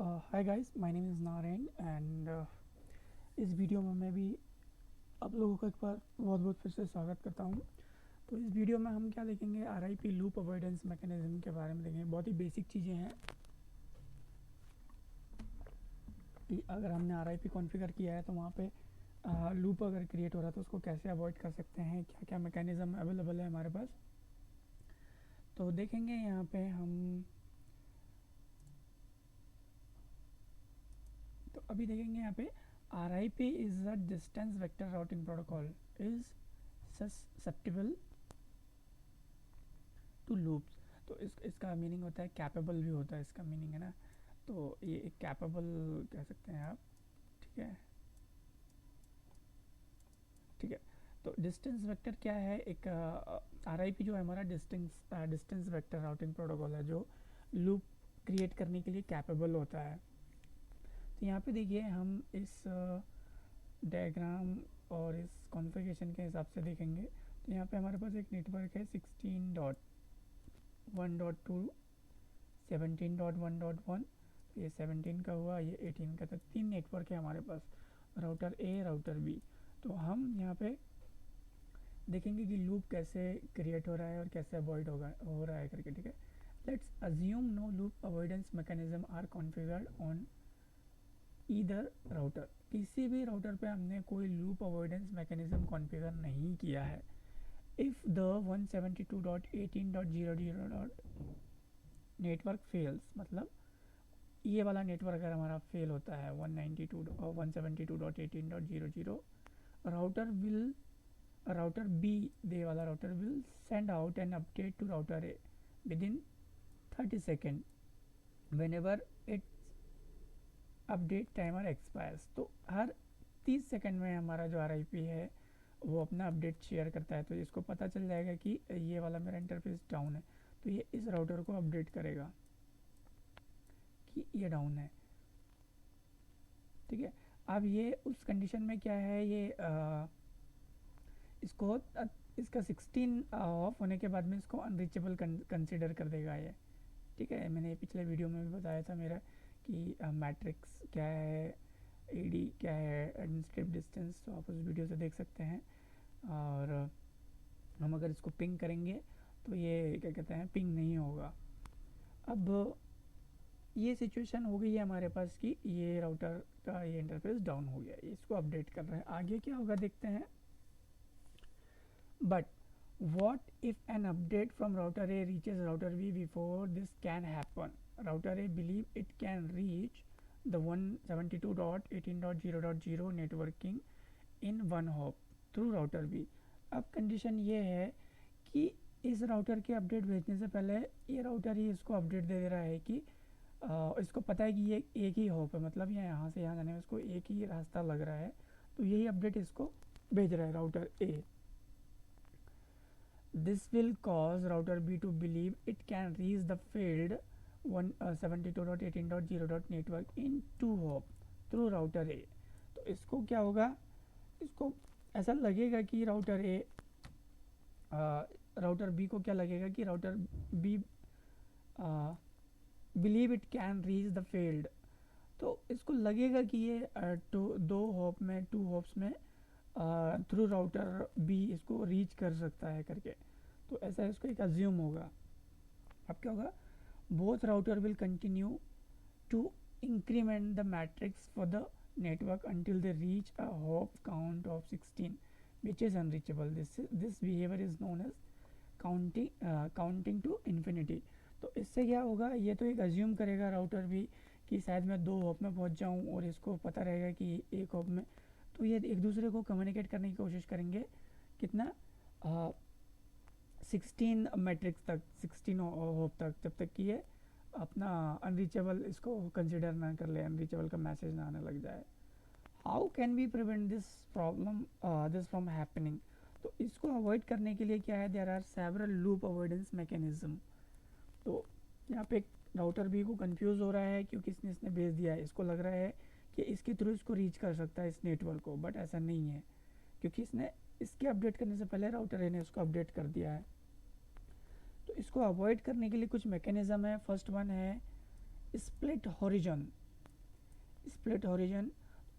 Hi guys, my name is Narayan and इस video में मैं भी आप लोगों का एक बार बहुत बहुत फिर से स्वागत करता हूं। तो इस वीडियो में हम क्या देखेंगे, आरआईपी लूप अवॉइडेंस मैकेनिज्म के बारे में देखेंगे। बहुत ही बेसिक चीज़ें हैं कि अगर हमने आरआईपी कॉन्फ़िगर किया है तो वहाँ पे लूप अगर क्रिएट हो रहा है तो उसको कैसे अवॉइड कर सकते हैं, क्या क्या मैकेनिज़्म अवेलेबल है हमारे पास। तो देखेंगे यहाँ पे हम, तो अभी देखेंगे यहाँ पे RIP is a distance vector routing protocol is susceptible to loops. तो इसका मीनिंग होता है कैपेबल, भी होता है इसका मीनिंग, है ना। तो ये एक कैपेबल कह सकते हैं आप। ठीक है, ठीक है। तो डिस्टेंस वेक्टर क्या है, एक RIP जो है हमारा डिस्टेंस वेक्टर राउटिंग प्रोटोकॉल है जो लूप क्रिएट करने के लिए कैपेबल होता है। तो यहाँ पे देखिए हम इस डायग्राम और इस कॉन्फ़िगरेशन के हिसाब से देखेंगे। तो यहाँ पे हमारे पास एक नेटवर्क है 16.1.2 17.1.1। ये 17 का हुआ, ये 18 का था। तीन नेटवर्क है हमारे पास, राउटर ए, राउटर बी। तो हम यहाँ पे देखेंगे कि लूप कैसे क्रिएट हो रहा है और कैसे अवॉइड हो रहा है करके। ठीक है, let's assume no loop avoidance mechanism are configured on either router. किसी भी राउटर पे हमने कोई लूप अवॉइडेंस मैकेनिज्म कॉन्फ़िगर नहीं किया है। इफ़ द 172.18.0.0 नेटवर्क फेल्स, मतलब ये वाला नेटवर्क अगर हमारा फेल होता है 172.18.0.0, राउटर बी, दे वाला router will send out an update to router A within 30 second whenever its update timer expires. तो हर 30 सेकेंड में हमारा जो RIP है वो अपना अपडेट शेयर करता है। तो इसको पता चल जाएगा कि ये वाला मेरा इंटरफेस डाउन है, तो ये इस राउटर को अपडेट करेगा कि ये डाउन है। ठीक है, अब ये उस कंडीशन में क्या है, ये इसको इसका 16 ऑफ होने के बाद में इसको अनरीचेबल कंसिडर कर देगा ये। ठीक है, मैंने पिछले वीडियो में भी बताया था मेरा कि मैट्रिक्स क्या है, AD क्या है, एडमिनिस्ट्रेटिव डिस्टेंस, तो आप उस वीडियो से देख सकते हैं। और हम अगर इसको पिंग करेंगे तो ये क्या कहते हैं, पिंग नहीं होगा। अब ये सिचुएशन हो गई है हमारे पास कि ये राउटर का ये इंटरफेस डाउन हो गया, इसको अपडेट कर रहे हैं। आगे क्या होगा देखते हैं। But what if an update from router A reaches router B before this can happen? Router A believe it can reach the 172.18.0.0 networking in one hop through router B. अब कंडीशन ये है कि इस राउटर के update भेजने से पहले ये राउटर ही इसको अपडेट दे रहा है कि इसको पता है कि ये एक ही हॉप है, मतलब ये यहाँ से यहाँ जाने में इसको एक ही रास्ता लग रहा है, तो यही अपडेट इसको भेज रहा है router A. This will cause router B to believe it can reach the failed 172.18.0 network in two hop through router A। तो इसको क्या होगा, इसको ऐसा लगेगा कि राउटर बी को क्या लगेगा कि router B believe it can reach the failed. तो इसको लगेगा कि ये टू हॉप्स में थ्रू राउटर बी इसको रीच कर सकता है करके। तो ऐसा इसको एक अज्यूम होगा। अब क्या होगा, both router will continue to increment the metrics for the network until they reach a hop count of 16 which is unreachable. This behavior is known as counting to infinity। तो इससे क्या होगा, ये तो एक अज्यूम करेगा राउटर भी कि शायद मैं 2 हॉप में पहुंच जाऊं, और इसको पता रहेगा कि एक हॉप में, तो ये एक दूसरे को कम्युनिकेट करने की कोशिश करेंगे कितना, 16 मैट्रिक्स तक, 16 होप तक, जब तक कि ये अपना अनरीचेबल इसको कंसिडर ना कर ले, अनरीचेबल का मैसेज ना आने लग जाए। How can we prevent this problem, this from happening? तो इसको अवॉइड करने के लिए क्या है, there are several loop avoidance mechanism. तो यहाँ पे राउटर बी को कंफ्यूज हो रहा है क्योंकि इसने भेज दिया है, इसको लग रहा है कि इसके थ्रू इसको रीच कर सकता है इस नेटवर्क को, बट ऐसा नहीं है क्योंकि इसने इसके अपडेट करने से पहले राउटर ए ने उसको अपडेट कर दिया है। तो इसको अवॉइड करने के लिए कुछ मैकेनिज्म है। फर्स्ट वन है स्प्लिट हॉरिजन। स्प्लिट ओरिजिन,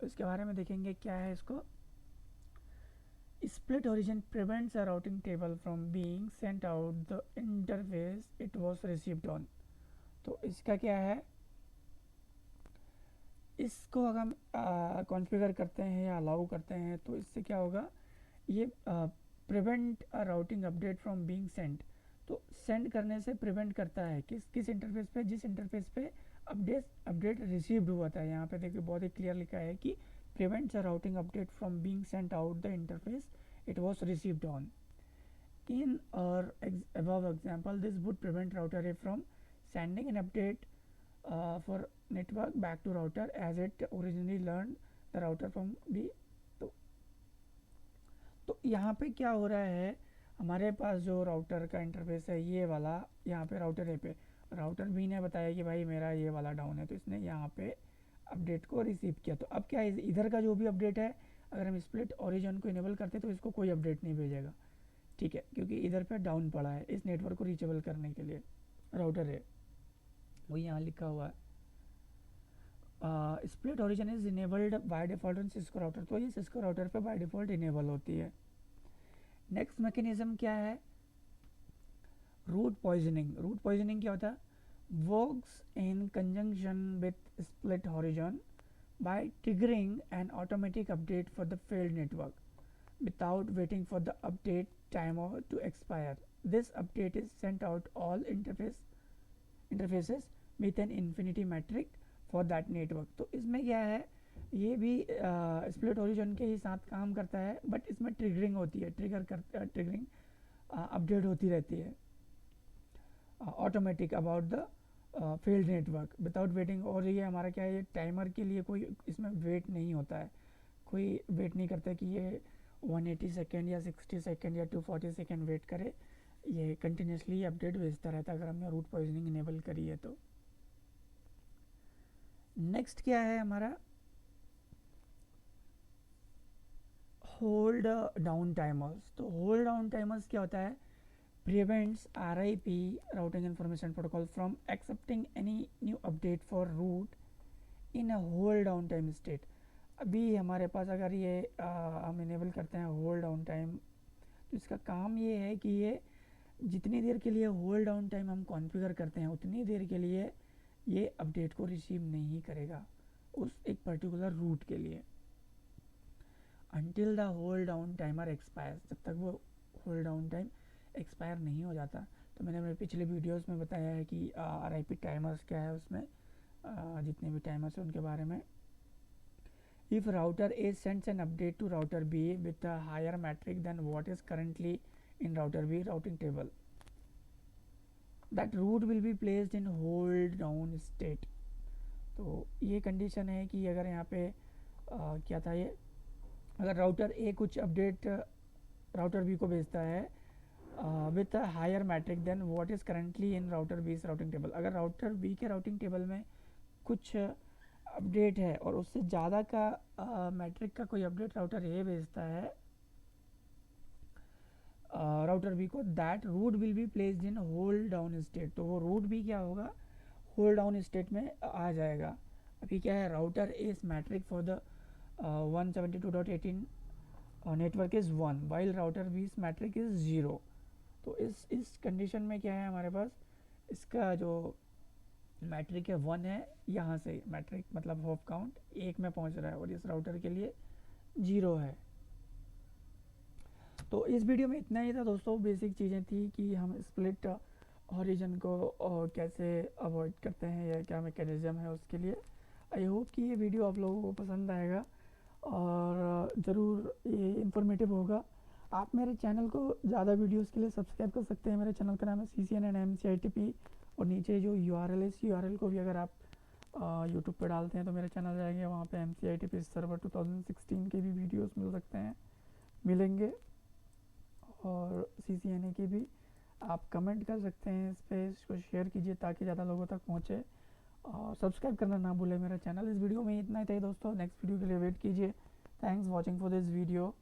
इसके बारे में देखेंगे क्या है इसको। Split origin prevents a routing table from being sent out the interface it was received on. तो इसका क्या है, इसको अगर हम कॉन्फ़िगर करते हैं या अलाउ करते हैं तो इससे क्या होगा, ये prevent a routing update from being Saint. तो सेंड करने से प्रिवेंट करता है किस इंटरफेस पे, जिस इंटरफेस पे अपडेट रिसीव्ड हुआ था। यहाँ पे देखिए बहुत ही क्लियर लिखा है कि prevents a routing update from being sent out the interface it was received on. In our above example, this would prevent router A from sending an update for network back to router as it originally learned the router from B। तो यहाँ पे क्या हो रहा है, हमारे पास जो router का इंटरफेस है ये वाला, यहाँ पे राउटर ए पे राउटर बी ने बताया कि भाई मेरा ये वाला डाउन है, तो इसने यहाँ पे अपडेट को रिसीव किया। तो अब क्या है, इधर का जो भी अपडेट है अगर हम स्प्लिट ओरिजिन को इनेबल करते तो इसको कोई अपडेट नहीं भेजेगा, ठीक है, क्योंकि इधर पे डाउन पड़ा है इस नेटवर्क को रीचेबल करने के लिए राउटर है, वो यहाँ लिखा हुआ है। Split origin is enabled by default on Cisco router, तो ये सिस्को राउटर पे बाय डिफ़ॉल्ट इनेबल होती है। नेक्स्ट मैकेनिज्म क्या है, रूट पॉइजनिंग। रूट पॉइजनिंग क्या होता है, works in conjunction with split origin by triggering an automatic update for the failed network without waiting for the update timer to expire. This update is sent out all interfaces with an infinity metric for that network। तो इसमें क्या है, ये भी split origin के ही साथ काम करता है, बट इसमें ट्रिगरिंग होती है, ट्रिगरिंग अपडेट होती रहती है automatic about the failed network without waiting. और ये हमारा क्या है, ये टाइमर के लिए कोई इसमें वेट नहीं होता है, कोई वेट नहीं करता कि ये 180 सेकेंड या 60 सेकेंड या 240 सेकेंड वेट करे, ये कंटिन्यूसली अपडेट भेजता रहता है अगर हमने रूट पॉइजनिंग इनेबल करी है तो। नेक्स्ट क्या है हमारा, होल्ड डाउन टाइमर्स। तो होल्ड डाउन टाइमर्स क्या होता है, prevents RIP routing information protocol from accepting any new update for route in a hold down time state. अभी हमारे पास अगर ये हम इनेबल करते हैं होल्ड डाउन टाइम, तो इसका काम ये है कि ये जितनी देर के लिए होल्ड डाउन टाइम हम कॉन्फ़िगर करते हैं उतनी देर के लिए ये अपडेट को रिसीव नहीं करेगा उस एक पर्टिकुलर रूट के लिए, until the hold down timer expires, जब तक वो होल्ड डाउन टाइम एक्सपायर नहीं हो जाता। तो मैंने अपने पिछले वीडियोस में बताया है कि RIP टाइमर्स क्या है, उसमें जितने भी टाइमर्स हैं उनके बारे में। If router A sends an update to router B with a higher metric than what is currently in router B routing table, that route will be placed in hold down state। तो ये condition है कि अगर यहाँ पे क्या था ये, अगर राउटर A कुछ अपडेट राउटर B को भेजता है with a higher metric than what is currently in router B routing table, अगर राउटर B के राउटिंग टेबल में कुछ अपडेट है और उससे ज़्यादा का मैट्रिक का कोई अपडेट राउटर ए भेजता है राउटर बी को, that route will be placed in hold down state. तो वो रूट भी क्या होगा, होल्ड डाउन स्टेट में आ जाएगा। अभी क्या है, router is metric for the 172.18 network is 1 while router B metric is 0। तो इस कंडीशन में क्या है हमारे पास, इसका जो मैट्रिक है 1 है, यहाँ से मैट्रिक मतलब हॉप काउंट 1 में पहुँच रहा है और इस राउटर के लिए 0 है। तो इस वीडियो में इतना ही था दोस्तों, बेसिक चीज़ें थी कि हम स्प्लिट ओरिजिन को कैसे अवॉइड करते हैं या क्या मैकेनिज़्म है उसके लिए। आई होप कि ये वीडियो आप लोगों को पसंद आएगा और ज़रूर ये इन्फॉर्मेटिव होगा। आप मेरे चैनल को ज़्यादा वीडियोस के लिए सब्सक्राइब कर सकते हैं। मेरे चैनल का नाम है CCN and MCITP और नीचे जो URL है इस URL को भी अगर आप यूट्यूब पर डालते हैं तो मेरे चैनल जाएंगे, वहाँ पे MCITP सर्वर 2016 के भी वीडियोस मिल सकते हैं, मिलेंगे, और CCNA की भी। आप कमेंट कर सकते हैं इस पर, इसको शेयर कीजिए ताकि ज़्यादा लोगों तक पहुँचे और सब्सक्राइब करना ना भूलें मेरा चैनल। इस वीडियो में इतना ही था दोस्तों, नेक्स्ट वीडियो के लिए वेट कीजिए। Thanks watching for this video.